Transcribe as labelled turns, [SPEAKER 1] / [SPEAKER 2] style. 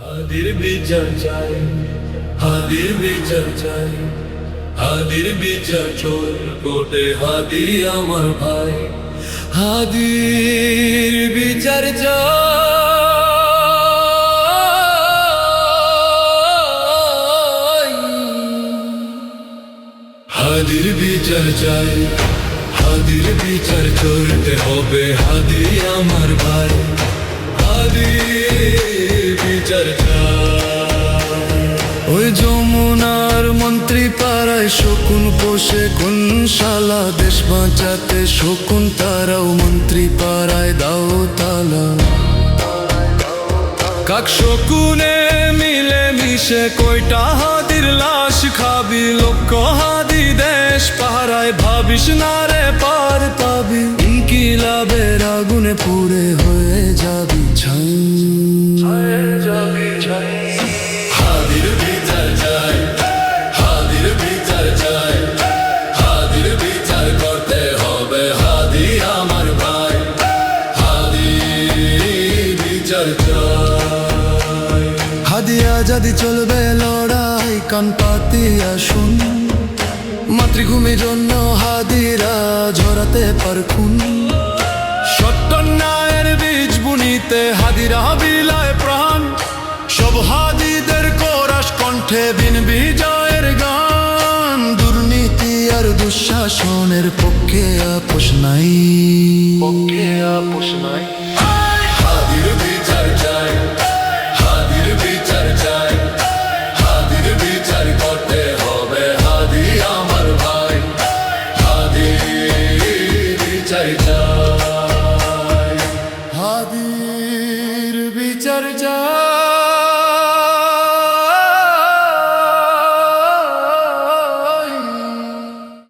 [SPEAKER 1] হাদির বিচার চাই, হাদির বিচার চাই, হাদির বিচার চোর কোটে হাদি আমার ভাই, হাদির বিচার চাই, হাদির বিচার চাই, হাদির বিচার করতে হবে হাদি আমার ভাই, হাদির বিচার চাই। ওই যমুনার মন্ত্রী পাড়ায় শকুন পোষে কোন শালা, দেশ বাঁচাতে শকুন তারাও মন্ত্রী পাড়ায় দাও তালা। কাক শকুনে মিলে মিশে কয়টা হাদির লাশ খাবি, লক্ষ হাদি দেশ পাহারায় ভাবিস না রে পার পাবি, ইনকিলাবের আগুনে পুড়ে হয়ে যাবি ছাই। হাদির বিচার চাই, হাদির বিচার চাই, হাদির বিচার করতে হবে হাদি আমার ভাই, হাদির বিচার চাই। হাদি আজাদি চলবে লড়াই, কান পাতিয়া শুন, মাতৃভূমির জন্য হাদিরা ঝরাতে পারখুন, সত্য ন্যায়ের বীজ বুনিতে হাদিরা বিলায় প্রাণ, সব হাদিদের কোরাস কণ্ঠে বিন বিজয়ের গান। দুর্নীতি আর দুঃশাসনের পক্ষে আপোষ নাই, পক্ষে আপোষ নাই।